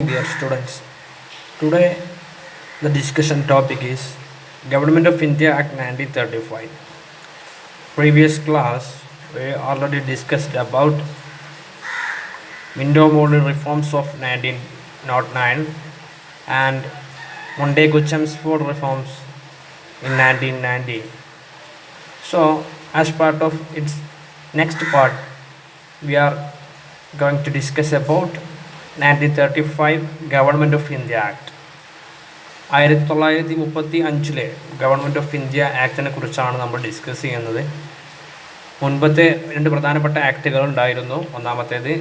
Dear students, today the discussion topic is Government of India Act 1935. Previous class we already discussed about window molding reforms of 1909 and Montagu-Chelmsford reforms in 1990. So, as part of its next part, we are going to discuss about 1935 government of India act. 1935 government of India ആക്ടിനെ കുറിച്ചാണ് നമ്മൾ discuss ചെയ്യുന്നത്. മുൻപത്തെ രണ്ട് പ്രധാനപ്പെട്ട ആക്ടുകൾ ഉണ്ടായിരുന്നു. ഒന്നാമത്തേത്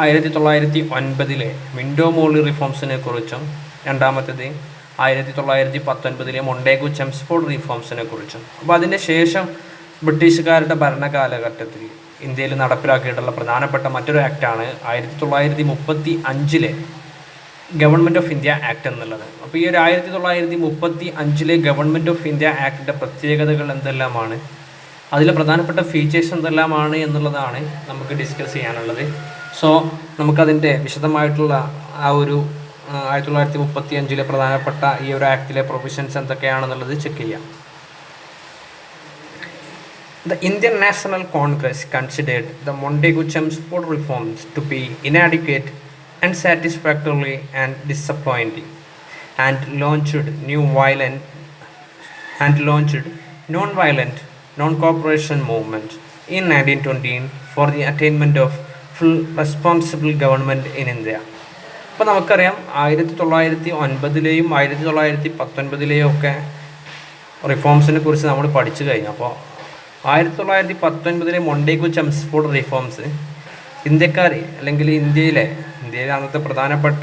1909 window mould റിഫോംസിനെ കുറിച്ചും രണ്ടാമത്തേത് 1919 മൊണ്ടേഗു-ചെംസ്ഫോർഡ് റിഫോംസിനെ കുറിച്ചും. അപ്പോൾ അതിൻ്റെ ശേഷം ബ്രിട്ടീഷുകാരുടെ ഭരണകാലഘട്ടത്തിൽ ഇന്ത്യയിൽ നടപ്പിലാക്കിയിട്ടുള്ള പ്രധാനപ്പെട്ട മറ്റൊരു ആക്റ്റാണ് 1935 ഗവൺമെൻറ് ഓഫ് ഇന്ത്യ ആക്ട് എന്നുള്ളത്. അപ്പോൾ ഈ ഒരു 1935 ഗവൺമെൻറ് ഓഫ് ഇന്ത്യ ആക്ടിൻ്റെ പ്രത്യേകതകൾ എന്തെല്ലാമാണ്, അതിലെ പ്രധാനപ്പെട്ട ഫീച്ചേഴ്സ് എന്തെല്ലാമാണ് എന്നുള്ളതാണ് നമുക്ക് ഡിസ്കസ് ചെയ്യാനുള്ളത്. സോ നമുക്കതിൻ്റെ വിശദമായിട്ടുള്ള ആ ഒരു 1935 പ്രധാനപ്പെട്ട ഈ ഒരു ആക്ടിലെ പ്രൊവിഷൻസ് എന്തൊക്കെയാണെന്നുള്ളത് ചെക്ക് ചെയ്യാം. The Indian National Congress considered the Montagu-Chelmsford reforms to be inadequate, unsatisfactory and disappointing, and launched non-violent non-cooperation movement in 1920 for the attainment of full responsible government in India. അപ്പോൾ നമുക്കറിയാം 1909 1919 ഒക്കെ റിഫോംസിനെ കുറിച്ച് നമ്മൾ പഠിച്ചു കഴിഞ്ഞു. അപ്പോൾ 1919 Montagu-Chelmsford reforms ഇന്ത്യക്കാർ അല്ലെങ്കിൽ ഇന്ത്യയിലെ അന്നത്തെ പ്രധാനപ്പെട്ട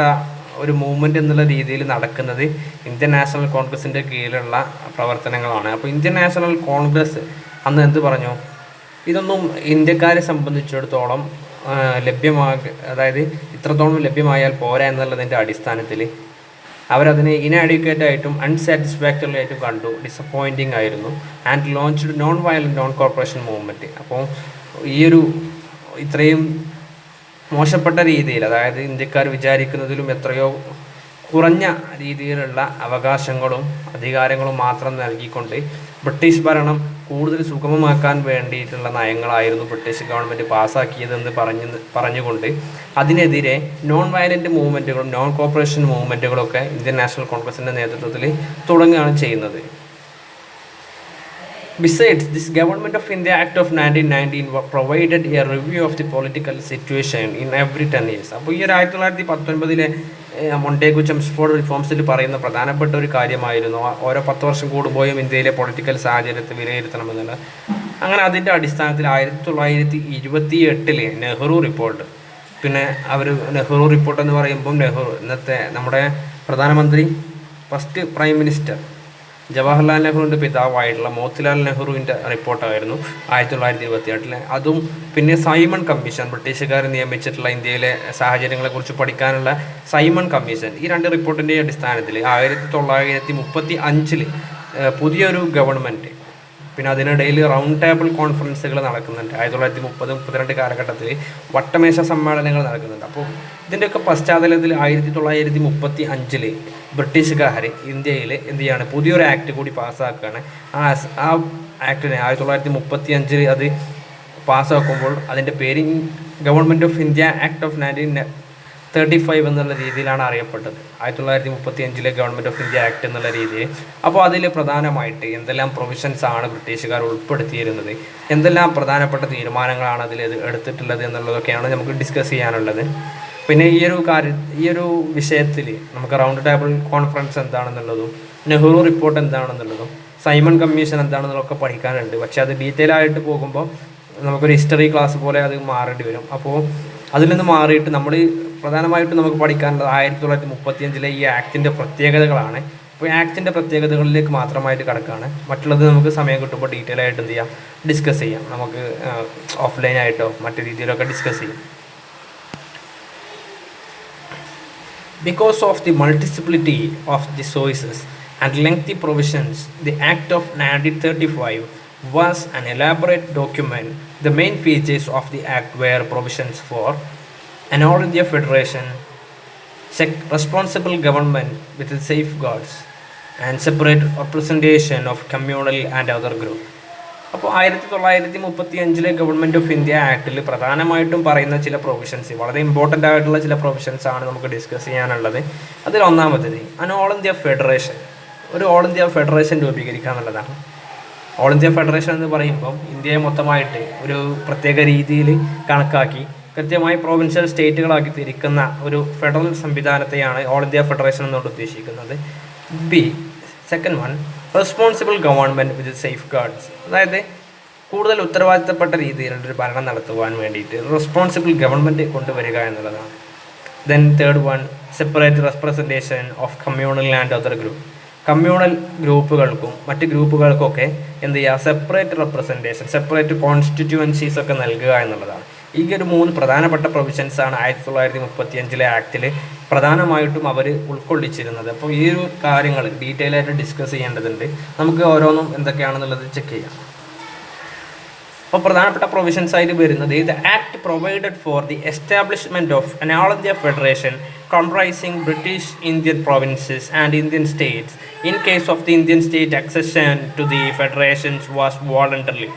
ഒരു മൂവ്മെൻ്റ് എന്നുള്ള രീതിയിൽ നടക്കുന്നത് ഇന്ത്യൻ നാഷണൽ കോൺഗ്രസിൻ്റെ കീഴിലുള്ള പ്രവർത്തനങ്ങളാണ്. അപ്പോൾ ഇന്ത്യൻ നാഷണൽ കോൺഗ്രസ് അന്ന് എന്ത് പറഞ്ഞു, ഇതൊന്നും ഇന്ത്യക്കാരെ സംബന്ധിച്ചിടത്തോളം അതായത് ഇത്രത്തോളം ലഭ്യമായാൽ പോരാ എന്നുള്ളതിൻ്റെ അടിസ്ഥാനത്തിൽ അവരതിനെ ഇനാഡിക്വേറ്റ് ആയിട്ടും അൺസാറ്റിസ്ഫാക്ടറി ആയിട്ടും കണ്ടു, ഡിസപ്പോയിൻറ്റിംഗ് ആയിരുന്നു. And launched non violent non corporation movement. അപ്പോൾ ഈയൊരു ഇത്രയും മോശപ്പെട്ട രീതിയിൽ, അതായത് ഇന്ത്യക്കാർ വിചാരിക്കുന്നതിലും എത്രയോ കുറഞ്ഞ രീതിയിലുള്ള അവകാശങ്ങളും അധികാരങ്ങളും മാത്രം നൽകിക്കൊണ്ട് ബ്രിട്ടീഷ് ഭരണം കൂടുതൽ സുഗമമാക്കാൻ വേണ്ടിയിട്ടുള്ള നയങ്ങളായിരുന്നു ബ്രിട്ടീഷ് ഗവൺമെൻറ് പാസ്സാക്കിയതെന്ന് പറഞ്ഞുകൊണ്ട് അതിനെതിരെ നോൺ വയലൻറ്റ് മൂവ്മെൻറ്റുകളും നോൺ കോപ്പറേഷൻ മൂവ്മെൻറ്റുകളൊക്കെ ഇന്ത്യൻ നാഷണൽ കോൺഗ്രസിൻ്റെ നേതൃത്വത്തിൽ തുടങ്ങുകയാണ് ചെയ്യുന്നത്. Besides, this Government of India Act of 1919 provided a review of the political situation in every 10 years. അപ്പോൾ ഈ 1919 മൊണ്ടേഗു-ചെംസ്ഫോർഡ് റിഫോംസിൽ പറയുന്ന പ്രധാനപ്പെട്ട ഒരു കാര്യമായിരുന്നു ഓരോ 10 വർഷം കൂടുമ്പോഴും ഇന്ത്യയിലെ പൊളിറ്റിക്കൽ സാഹചര്യത്തെ വിലയിരുത്തണമെന്നുള്ളത്. അങ്ങനെ അതിൻ്റെ അടിസ്ഥാനത്തിൽ 1928 നെഹ്റു റിപ്പോർട്ട്, പിന്നെ നെഹ്റു റിപ്പോർട്ട് എന്ന് പറയുമ്പം ഇന്നത്തെ നമ്മുടെ പ്രധാനമന്ത്രി ഫസ്റ്റ് പ്രൈം മിനിസ്റ്റർ ജവഹർലാൽ നെഹ്റുവിൻ്റെ പിതാവായിട്ടുള്ള മോത്തിലാൽ നെഹ്റുവിൻ്റെ റിപ്പോർട്ടായിരുന്നു 1928. അതും പിന്നെ സൈമൺ കമ്മീഷൻ, ബ്രിട്ടീഷുകാർ നിയമിച്ചിട്ടുള്ള ഇന്ത്യയിലെ സാഹചര്യങ്ങളെക്കുറിച്ച് പഠിക്കാനുള്ള സൈമൺ കമ്മീഷൻ, ഈ രണ്ട് റിപ്പോർട്ടിൻ്റെ അടിസ്ഥാനത്തിൽ 1935 പുതിയൊരു ഗവൺമെൻറ്, പിന്നെ അതിനിടയിൽ റൗണ്ട് ടേബിൾ കോൺഫറൻസുകൾ നടക്കുന്നുണ്ട്. 1930-32 കാലഘട്ടത്തിൽ വട്ടമേശ സമ്മേളനങ്ങൾ നടക്കുന്നുണ്ട്. അപ്പോൾ ഇതിൻ്റെയൊക്കെ പശ്ചാത്തലത്തിൽ 1935 ബ്രിട്ടീഷുകാർ ഇന്ത്യയിൽ എന്ത് ചെയ്യാണ്, പുതിയൊരു ആക്ട് കൂടി പാസ്സാക്കുകയാണ്. ആ ആക്ടിനെ 1935 അത് പാസ്സാക്കുമ്പോൾ അതിൻ്റെ പേര് government of India act of 1935 എന്നുള്ള രീതിയിലാണ് അറിയപ്പെട്ടത്. 1935 ഗവൺമെൻറ് ഓഫ് ഇന്ത്യ ആക്ട് എന്നുള്ള രീതിയിൽ. അപ്പോൾ അതിൽ പ്രധാനമായിട്ട് എന്തെല്ലാം പ്രൊവിഷൻസ് ആണ് ബ്രിട്ടീഷുകാർ ഉൾപ്പെടുത്തിയിരുന്നത്, എന്തെല്ലാം പ്രധാനപ്പെട്ട തീരുമാനങ്ങളാണ് അതിൽ എടുത്തിട്ടുള്ളത് എന്നുള്ളതൊക്കെയാണ് നമുക്ക് ഡിസ്കസ് ചെയ്യാനുള്ളത്. പിന്നെ ഈ ഒരു വിഷയത്തിൽ നമുക്ക് റൗണ്ട് ടേബിൾ കോൺഫറൻസ് എന്താണെന്നുള്ളതും നെഹ്റു റിപ്പോർട്ട് എന്താണെന്നുള്ളതും സൈമൺ കമ്മീഷൻ എന്താണെന്നുള്ളതൊക്കെ പഠിക്കാനുണ്ട്. പക്ഷേ അത് ഡീറ്റെയിൽ ആയിട്ട് പോകുമ്പോൾ നമുക്കൊരു ഹിസ്റ്ററി ക്ലാസ് പോലെ അത് മാറേണ്ടി വരും. അപ്പോൾ അതിൽ നിന്ന് മാറിയിട്ട് നമ്മൾ പ്രധാനമായിട്ടും നമുക്ക് പഠിക്കാനുള്ളത് 1935 ഈ ആക്ടിൻ്റെ പ്രത്യേകതകളാണ്. അപ്പോൾ ഈ ആക്ടിൻ്റെ പ്രത്യേകതകളിലേക്ക് മാത്രമായിട്ട് കിടക്കുകയാണ്. മറ്റുള്ളത് നമുക്ക് സമയം കിട്ടുമ്പോൾ ഡീറ്റെയിൽ ആയിട്ട് എന്ത് ചെയ്യാം, ഡിസ്കസ് ചെയ്യാം. നമുക്ക് ഓഫ്ലൈനായിട്ടോ മറ്റു രീതിയിലൊക്കെ ഡിസ്കസ് ചെയ്യാം. Because of the multiplicity of the sources and lengthy provisions, the Act of 1935 was an elaborate document. The main features of the Act were provisions for an all India federation, responsible government with its safeguards, and separate representation of communal and other group. അപ്പോൾ 1935 government of India ആക്ടിൽ പ്രധാനമായിട്ടും പറയുന്ന ചില provisions, വളരെ important ആയിട്ടുള്ള ചില provisions ആണ് നമുക്ക് discuss ചെയ്യാനുള്ളത്. അതിൽ ഒന്നാമത്തേത് ഓൾ ഇന്ത്യ ഫെഡറേഷൻ, ഒരു ഓൾ ഇന്ത്യ ഫെഡറേഷൻ രൂപീകരിക്കുക എന്നുള്ളതാണ്. ഓൾ ഇന്ത്യ ഫെഡറേഷൻ എന്ന് പറയുമ്പം ഇന്ത്യയെ മൊത്തമായിട്ട് ഒരു പ്രത്യേക രീതിയിൽ കണക്കാക്കി കൃത്യമായി പ്രൊവിൻഷ്യൽ സ്റ്റേറ്റുകളാക്കി തിരിക്കുന്ന ഒരു ഫെഡറൽ സംവിധാനത്തെയാണ് ഓൾ ഇന്ത്യ ഫെഡറേഷൻ എന്നുകൊണ്ട് ഉദ്ദേശിക്കുന്നത്. സെക്കൻഡ് വൺ, റെസ്പോൺസിബിൾ ഗവൺമെൻറ് വിത്ത് സേഫ് ഗാർഡ്സ്, അതായത് കൂടുതൽ ഉത്തരവാദിത്തപ്പെട്ട രീതിയിലുള്ളൊരു ഭരണം നടത്തുവാൻ വേണ്ടിയിട്ട് റെസ്പോൺസിബിൾ ഗവൺമെൻറ് കൊണ്ടുവരിക എന്നുള്ളതാണ്. Then third one, separate representation of communal and other group, communal ഗ്രൂപ്പുകൾക്കും മറ്റ് ഗ്രൂപ്പുകൾക്കൊക്കെ എന്ത് ചെയ്യുക, സെപ്പറേറ്റ് റെപ്രസെൻറ്റേഷൻ, സെപ്പറേറ്റ് കോൺസ്റ്റിറ്റ്യുവൻസീസ് ഒക്കെ നൽകുക എന്നുള്ളതാണ്. ഈ ഒരു 3 പ്രധാനപ്പെട്ട പ്രൊവിഷൻസാണ് 1935 ആക്ടിൽ പ്രധാനമായിട്ടും അവർ ഉൾക്കൊള്ളിച്ചിരുന്നത്. അപ്പോൾ ഈ ഒരു കാര്യങ്ങൾ ഡീറ്റെയിൽ ആയിട്ട് ഡിസ്കസ് ചെയ്യേണ്ടതുണ്ട്. നമുക്ക് ഓരോന്നും എന്തൊക്കെയാണെന്നുള്ളത് ചെക്ക് ചെയ്യാം. അപ്പോൾ പ്രധാനപ്പെട്ട പ്രൊവിഷൻസ് ആയിട്ട് വരുന്നത്, the act provided for the establishment of an all India federation comprising British Indian provinces and Indian states in case of the Indian state accession to the federations was voluntary.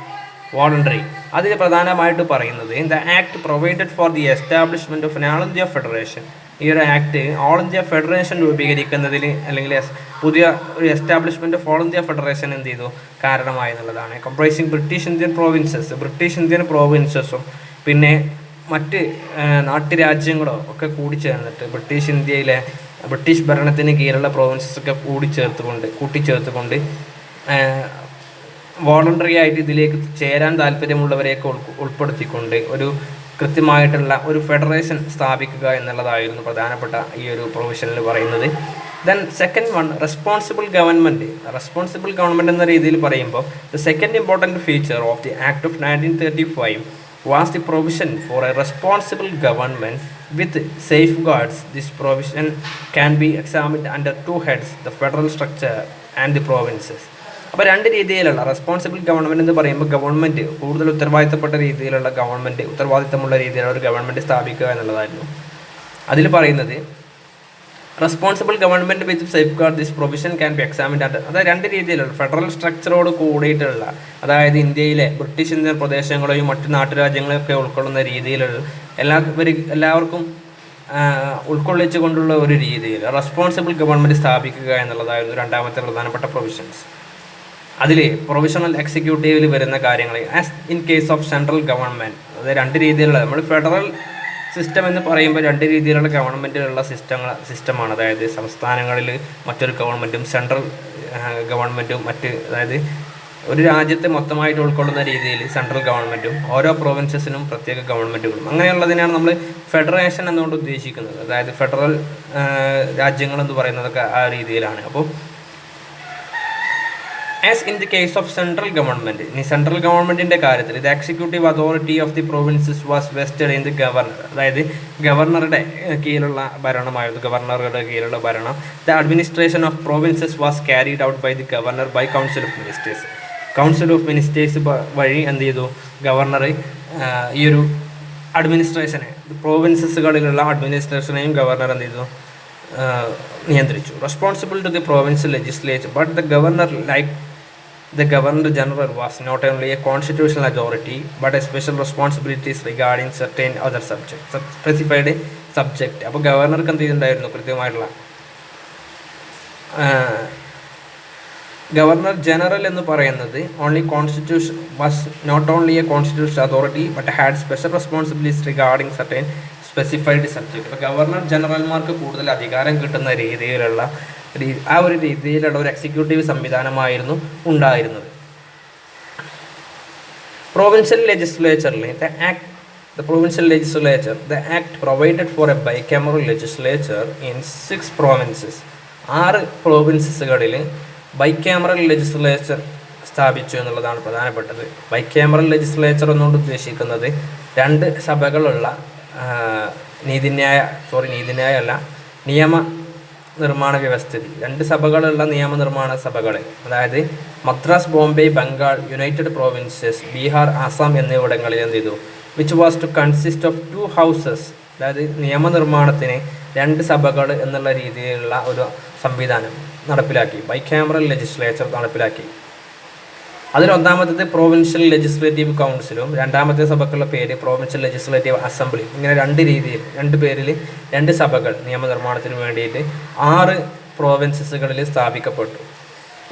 അതിൽ പ്രധാനമായിട്ട് പറയുന്നത്, the act provided for the establishment of an all India federation, ഈ ഒരു act all India federation രൂപീകരിക്കുന്നതിൽ അല്ലെങ്കിൽ പുതിയ ഒരു establishment of all India federation എന്ത് ചെയ്തു, കാരണമായി എന്നുള്ളതാണ്. കംപ്രൈസിങ് ബ്രിട്ടീഷ് ഇന്ത്യൻ പ്രോവിൻസസും പിന്നെ മറ്റ് നാട്ടുരാജ്യങ്ങളോ ഒക്കെ കൂടിച്ചേർന്നിട്ട് ബ്രിട്ടീഷ് ഭരണത്തിന് കീഴിലുള്ള പ്രോവിൻസസൊക്കെ കൂട്ടിച്ചേർത്തുകൊണ്ട് വോളണ്ടറി ആയിട്ട് ഇതിലേക്ക് ചേരാൻ താല്പര്യമുള്ളവരെയൊക്കെ ഉൾപ്പെടുത്തിക്കൊണ്ട് ഒരു കൃത്യമായിട്ടുള്ള ഒരു ഫെഡറേഷൻ സ്ഥാപിക്കുക എന്നുള്ളതായിരുന്നു പ്രധാനപ്പെട്ട ഈ ഒരു പ്രൊവിഷനിൽ പറയുന്നത്. Then second one, responsible government എന്ന രീതിയിൽ പറയുമ്പോൾ the second important feature of the act of 1935 was the provision for a responsible government with safeguards. This provision can be examined under 2 heads, the federal structure and the provinces. അപ്പോൾ 2 രീതിയിലുള്ള responsible government എന്ന് പറയുമ്പോൾ government കൂടുതൽ ഉത്തരവാദിത്തമുള്ള രീതിയിലുള്ള ഒരു government സ്ഥാപിക്കുക എന്നുള്ളതായിരുന്നു. അതിൽ പറയുന്നത് responsible government with safe guard this provision can be examined at, അതായത് 2 രീതിയിലുള്ള ഫെഡറൽ സ്ട്രക്ചറോട് കൂടിയിട്ടുള്ള, അതായത് ഇന്ത്യയിലെ ബ്രിട്ടീഷ് ഇന്ത്യൻ പ്രദേശങ്ങളെയും മറ്റ് നാട്ടുരാജ്യങ്ങളെയൊക്കെ ഉൾക്കൊള്ളുന്ന രീതിയിലുള്ള എല്ലാവർക്കും ഉൾക്കൊള്ളിച്ചു കൊണ്ടുള്ള ഒരു രീതിയിൽ റെസ്പോൺസിബിൾ ഗവൺമെൻറ് സ്ഥാപിക്കുക എന്നുള്ളതായിരുന്നു 2ാമത്തെ പ്രധാനപ്പെട്ട പ്രൊവിഷൻസ്. അതിൽ പ്രൊവിഷണൽ എക്സിക്യൂട്ടീവിൽ വരുന്ന കാര്യങ്ങൾ as in case of central government, അതായത് 2 രീതിയിലുള്ള, നമ്മൾ ഫെഡറൽ സിസ്റ്റം എന്ന് പറയുമ്പോൾ 2 രീതിയിലുള്ള ഗവൺമെൻറ്റിലുള്ള സിസ്റ്റമാണ്. അതായത് സംസ്ഥാനങ്ങളിൽ മറ്റൊരു ഗവൺമെൻറ്റും സെൻട്രൽ ഗവൺമെൻറ്റും അതായത് ഒരു രാജ്യത്തെ മൊത്തമായിട്ട് ഉൾക്കൊള്ളുന്ന രീതിയിൽ സെൻട്രൽ ഗവൺമെൻറ്റും ഓരോ പ്രൊവിൻസസിനും പ്രത്യേക ഗവൺമെൻറ്റുകളും, അങ്ങനെയുള്ളതിനാണ് നമ്മൾ ഫെഡറേഷൻ എന്നുകൊണ്ട് ഉദ്ദേശിക്കുന്നത്. അതായത് ഫെഡറൽ രാജ്യങ്ങളെന്ന് പറയുന്നതൊക്കെ ആ രീതിയിലാണ്. അപ്പോൾ as in the case of central government, ഇനി സെൻട്രൽ ഗവൺമെൻറ്റിൻ്റെ കാര്യത്തിൽ the executive authority of the provinces was vested in the governor, അതായത് ഗവർണറുടെ കീഴിലുള്ള ഭരണം. The administration of provinces was carried out by the governor by council of ministers വഴി എന്ത് ചെയ്തു, ഗവർണർ ഈ ഒരു അഡ്മിനിസ്ട്രേഷനെ, പ്രൊവിൻസസുകളിലുള്ള അഡ്മിനിസ്ട്രേഷനെയും ഗവർണർ എന്ത് ചെയ്തു, നിയന്ത്രിച്ചു. Responsible to the provincial legislature but the governor The Governor General was not only a constitutional authority but a special responsibilities regarding certain other subjects, specified subject. അപ്പോൾ ഗവർണർക്ക് എന്ത് ചെയ്തിട്ടുണ്ടായിരുന്നു, കൃത്യമായിട്ടുള്ള ഗവർണർ ജനറൽ എന്ന് പറയുന്നത് was not only a constitutional authority but had special responsibilities regarding certain specified subject. അപ്പോൾ governor ജനറൽമാർക്ക് കൂടുതൽ അധികാരം കിട്ടുന്ന രീതിയിലുള്ള ആ ഒരു രീതിയിലുള്ള ഒരു എക്സിക്യൂട്ടീവ് സംവിധാനമായിരുന്നു ഉണ്ടായിരുന്നത്. പ്രൊവിൻഷ്യൽ ലെജിസ്ലേച്ചറിൽ the act provided for a bicameral legislature in 6 provinces. 6 പ്രോവിൻസസുകളിൽ bicameral legislature സ്ഥാപിച്ചു എന്നുള്ളതാണ് പ്രധാനപ്പെട്ടത്. ബൈക്യാമറൽ ലെജിസ്ലേച്ചർ എന്നുകൊണ്ട് ഉദ്ദേശിക്കുന്നത് 2 സഭകളുള്ള നിയമ നിർമ്മാണ വ്യവസ്ഥിതി, 2 സഭകളുള്ള നിയമനിർമ്മാണ സഭകൾ, അതായത് മദ്രാസ്, ബോംബെ, ബംഗാൾ, യുണൈറ്റഡ് പ്രോവിൻസസ്, ബീഹാർ, ആസാം എന്നിവിടങ്ങളിൽ എന്ത് ചെയ്തു, which was to consist of 2 houses അതായത് നിയമനിർമ്മാണത്തിന് 2 സഭകൾ എന്നുള്ള രീതിയിലുള്ള ഒരു സംവിധാനം നടപ്പിലാക്കി. ബൈക്യാമറൽ ലെജിസ്ലേച്ചർ നടപ്പിലാക്കി. അതിലൊന്നാമത്തേത് പ്രൊവിൻഷ്യൽ ലെജിസ്ലേറ്റീവ് കൗൺസിലും രണ്ടാമത്തെ സഭക്കുള്ള പേര് പ്രൊവിൻഷ്യൽ ലെജിസ്ലേറ്റീവ് അസംബ്ലി. ഇങ്ങനെ 2 പേരിൽ 2 സഭകൾ നിയമനിർമ്മാണത്തിന് വേണ്ടിയിട്ട് 6 പ്രോവിൻസസുകളിൽ സ്ഥാപിക്കപ്പെട്ടു.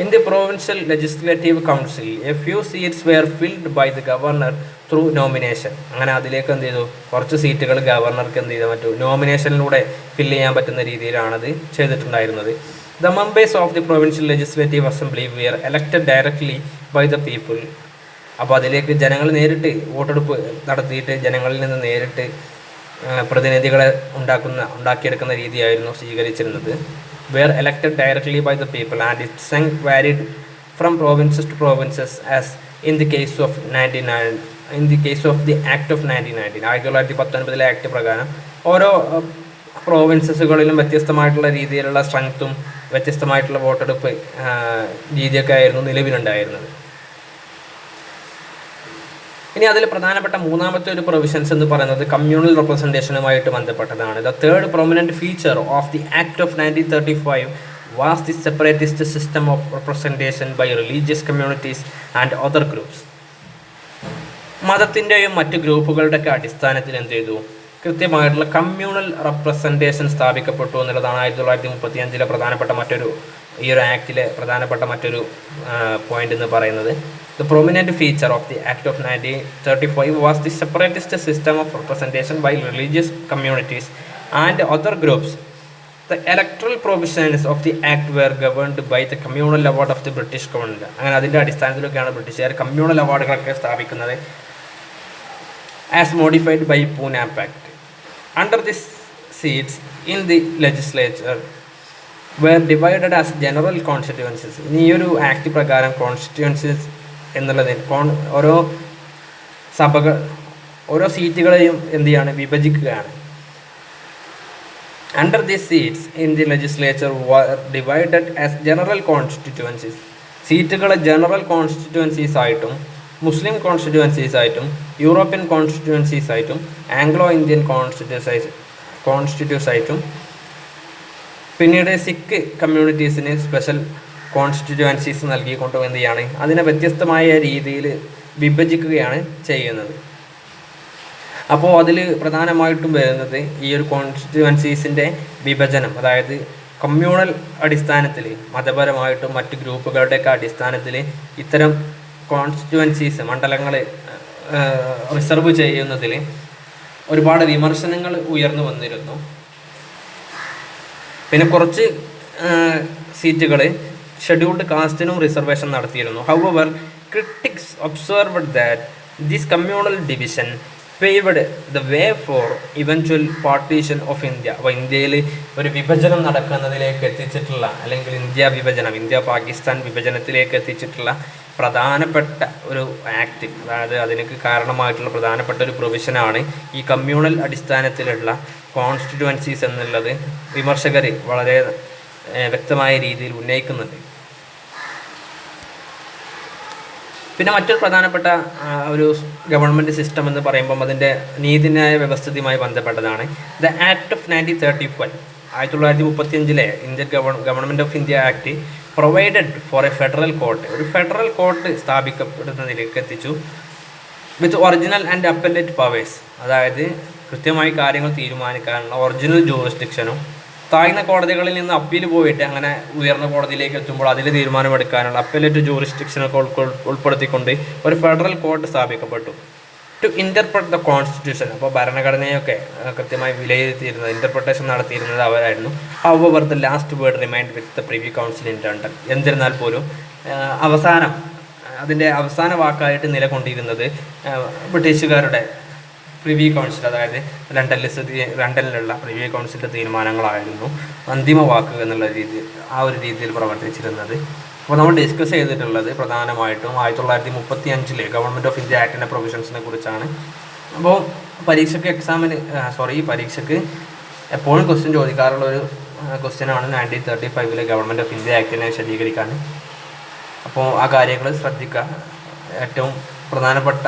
In the provincial legislative council, a few seats were filled by the governor through nomination. അങ്ങനെ അതിലേക്ക് എന്ത് ചെയ്തു, കുറച്ച് സീറ്റുകൾ ഗവർണർക്ക് എന്ത് ചെയ്താൽ പറ്റും, നോമിനേഷനിലൂടെ ഫില്ല് ചെയ്യാൻ പറ്റുന്ന രീതിയിലാണത് ചെയ്തിട്ടുണ്ടായിരുന്നത്. The members of the provincial legislative assembly were elected directly by the people. അപ്പോൾ അതിലേക്ക് ജനങ്ങൾ നേരിട്ട് വോട്ടെടുപ്പ് നടത്തിയിട്ട് ജനങ്ങളിൽ നിന്ന് നേരിട്ട് പ്രതിനിധികളെ ഉണ്ടാക്കിയെടുക്കുന്ന രീതിയായിരുന്നു സ്വീകരിച്ചിരുന്നത്. Were elected directly by the people and its rank varied from provinces to provinces as in the case of the Act of 1919. 1919 act പ്രകാരം ഓരോ പ്രോവിൻസസുകളിലും വ്യത്യസ്തമായിട്ടുള്ള രീതിയിലുള്ള സ്ട്രെങ്ത്തും വ്യത്യസ്തമായിട്ടുള്ള വോട്ടെടുപ്പ് രീതിയൊക്കെ ആയിരുന്നു നിലവിലുണ്ടായിരുന്നത്. ഇനി അതിൽ പ്രധാനപ്പെട്ട മൂന്നാമത്തെ ഒരു പ്രൊവിഷൻസ് എന്ന് പറയുന്നത് കമ്മ്യൂണൽ റെപ്രസെൻറ്റേഷനുമായിട്ട് ബന്ധപ്പെട്ടതാണ്. The third prominent feature of the act of 1935 was the separatist system of representation by religious communities and other groups. മതത്തിൻ്റെയും മറ്റ് ഗ്രൂപ്പുകളുടെയൊക്കെ അടിസ്ഥാനത്തിൽ എന്ത് ചെയ്തു, കൃത്യമായിട്ടുള്ള കമ്മ്യൂണൽ റെപ്രസെൻറ്റേഷൻ സ്ഥാപിക്കപ്പെട്ടു എന്നുള്ളതാണ് 1935 പ്രധാനപ്പെട്ട മറ്റൊരു ഈ ഒരു ആക്ടിലെ പ്രധാനപ്പെട്ട മറ്റൊരു പോയിന്റ് എന്ന് പറയുന്നത്. The prominent feature of the Act of 1935 was the separatist system of representation by religious communities and other groups. The electoral provisions of the Act were governed by the communal award of the British government. അങ്ങനെ അതിൻ്റെ അടിസ്ഥാനത്തിലൊക്കെയാണ് ബ്രിട്ടീഷുകാർ communal അവാർഡുകളൊക്കെ സ്ഥാപിക്കുന്നത്. As modified by Pune Pact. Under these seats in the legislature were divided as general constituencies. ഇനി ഈ ഒരു act പ്രകാരം constituencies എന്നുള്ളതിൽ ഓരോ സഭകൾ ഓരോ സീറ്റുകളെയും എന്ത് ചെയ്യാണ്, വിഭജിക്കുകയാണ്. Under these seats in the legislature were divided as general constituencies. സീറ്റുകളെ ജനറൽ കോൺസ്റ്റിറ്റ്യുവൻസീസ് ആയിട്ടും മുസ്ലിം കോൺസ്റ്റിറ്റ്യുവൻസീസ് ആയിട്ടും യൂറോപ്യൻ കോൺസ്റ്റിറ്റ്യുവൻസീസ് ആയിട്ടും ആംഗ്ലോ ഇന്ത്യൻ കോൺസ്റ്റിറ്റ്യൂസ് ആയിട്ടും പിന്നീട് സിഖ് കമ്മ്യൂണിറ്റീസിന് സ്പെഷ്യൽ കോൺസ്റ്റിറ്റ്യുവൻസീസ് നൽകിക്കൊണ്ട് എന്ത് ചെയ്യാണ്, അതിനെ വ്യത്യസ്തമായ രീതിയിൽ വിഭജിക്കുകയാണ് ചെയ്യുന്നത്. അപ്പോൾ അതിൽ പ്രധാനമായിട്ടും വരുന്നത് ഈ ഒരു കോൺസ്റ്റിറ്റ്യുവൻസീസിൻ്റെ വിഭജനം, അതായത് കമ്മ്യൂണൽ അടിസ്ഥാനത്തിൽ മതപരമായിട്ടും മറ്റ് ഗ്രൂപ്പുകളുടെയൊക്കെ അടിസ്ഥാനത്തിൽ ഇത്തരം കോൺസ്റ്റിറ്റ്യുവൻസീസ് മണ്ഡലങ്ങൾ റിസർവ് ചെയ്യുന്നതിൽ ഒരുപാട് വിമർശനങ്ങൾ ഉയർന്നു വന്നിരുന്നു. പിന്നെ കുറച്ച് സീറ്റുകൾ ഷെഡ്യൂൾഡ് കാസ്റ്റിനും റിസർവേഷൻ നടത്തിയിരുന്നു. However critics observed that this communal division paved the way for eventual partition of India. അപ്പോൾ ഇന്ത്യയിൽ ഒരു വിഭജനം നടക്കുന്നതിലേക്ക് എത്തിച്ചിട്ടുള്ള, അല്ലെങ്കിൽ ഇന്ത്യ പാകിസ്ഥാൻ വിഭജനത്തിലേക്ക് എത്തിച്ചിട്ടുള്ള പ്രധാനപ്പെട്ട ഒരു ആക്ട്, അതായത് അതിനൊക്കെ കാരണമായിട്ടുള്ള പ്രധാനപ്പെട്ട ഒരു പ്രൊവിഷനാണ് ഈ കമ്മ്യൂണൽ അടിസ്ഥാനത്തിലുള്ള കോൺസ്റ്റിറ്റ്യുവൻസീസ് എന്നുള്ളത് വിമർശകർ വളരെ വ്യക്തമായ രീതിയിൽ ഉന്നയിക്കുന്നുണ്ട്. പിന്നെ മറ്റൊരു പ്രധാനപ്പെട്ട ഒരു ഗവൺമെൻറ് സിസ്റ്റം എന്ന് പറയുമ്പം അതിൻ്റെ നീതിന്യായ വ്യവസ്ഥയുമായി ബന്ധപ്പെട്ടതാണ്. The act of 1935 1935 Indian government of India act provided four A federal court. ഒരു ഫെഡറൽ കോർട്ട് സ്ഥാപിക്കപ്പെടുന്നതിലേക്ക് എത്തിച്ചു. വിത്ത് ഒറിജിനൽ ആൻഡ് അപ്പലേറ്റ് പവേഴ്സ്, അതായത് കൃത്യമായി കാര്യങ്ങൾ തീരുമാനിക്കാനുള്ള ഒറിജിനൽ ജൂറിസ്ഡിക്ഷനും താഴ്ന്ന കോടതികളിൽ നിന്ന് അപ്പീൽ പോയിട്ട് അങ്ങനെ ഉയർന്ന കോടതിയിലേക്ക് എത്തുമ്പോൾ അതിൽ തീരുമാനമെടുക്കാനുള്ള അപ്പലേറ്റ് ജൂറിസ്ഡിക്ഷനൊക്കെ ഉൾപ്പെടുത്തിക്കൊണ്ട് ഒരു ഫെഡറൽ കോർട്ട് സ്ഥാപിക്കപ്പെട്ടു. ടു ഇൻ്റർപ്രറ്റ് ദ കോൺസ്റ്റിറ്റ്യൂഷൻ, അപ്പോൾ ഭരണഘടനയൊക്കെ കൃത്യമായി വിലയിരുത്തിയിരുന്നത്, ഇൻ്റർപ്രിട്ടേഷൻ നടത്തിയിരുന്നത് അവരായിരുന്നു. However the last word remained with the privy council in London. എന്നിരുന്നാൽ പോലും അതിൻ്റെ അവസാന വാക്കായിട്ട് നിലകൊണ്ടിരുന്നത് ബ്രിട്ടീഷുകാരുടെ പ്രിവി കൗൺസിൽ, അതായത് ലണ്ടനിലുള്ള പ്രിവി കൗൺസിലിൻ്റെ തീരുമാനങ്ങളായിരുന്നു അന്തിമ വാക്ക് എന്നുള്ള ഒരു രീതിയിൽ പ്രവർത്തിച്ചിരുന്നത്. അപ്പോൾ നമ്മൾ ഡിസ്കസ് ചെയ്തിട്ടുള്ളത് പ്രധാനമായിട്ടും 1935 ഗവൺമെൻറ് ഓഫ് ഇന്ത്യ ആക്ടിൻ്റെ പ്രൊവിഷൻസിനെ കുറിച്ചാണ്. അപ്പോൾ പരീക്ഷയ്ക്ക് എപ്പോഴും ക്വസ്റ്റ്യൻ ചോദിക്കാറുള്ള ഒരു ക്വസ്റ്റ്യനാണ് 1935 ഗവൺമെൻറ് ഓഫ് ഇന്ത്യ ആക്ടിനെ വിശദീകരിക്കാൻ. അപ്പോൾ ആ കാര്യങ്ങൾ ശ്രദ്ധിക്കുക. ഏറ്റവും പ്രധാനപ്പെട്ട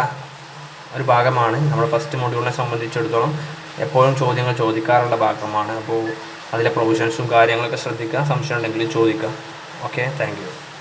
ഒരു ഭാഗമാണ് നമ്മുടെ ഫസ്റ്റ് മൊഡ്യൂളിനെ സംബന്ധിച്ചിടത്തോളം. എപ്പോഴും ചോദ്യങ്ങൾ ചോദിക്കാറുള്ള ഭാഗമാണ്. അപ്പോൾ അതിലെ പ്രൊവിഷൻസും കാര്യങ്ങളൊക്കെ ശ്രദ്ധിക്കുക. സംശയം ഉണ്ടെങ്കിൽ ചോദിക്കുക. Okay, thank you.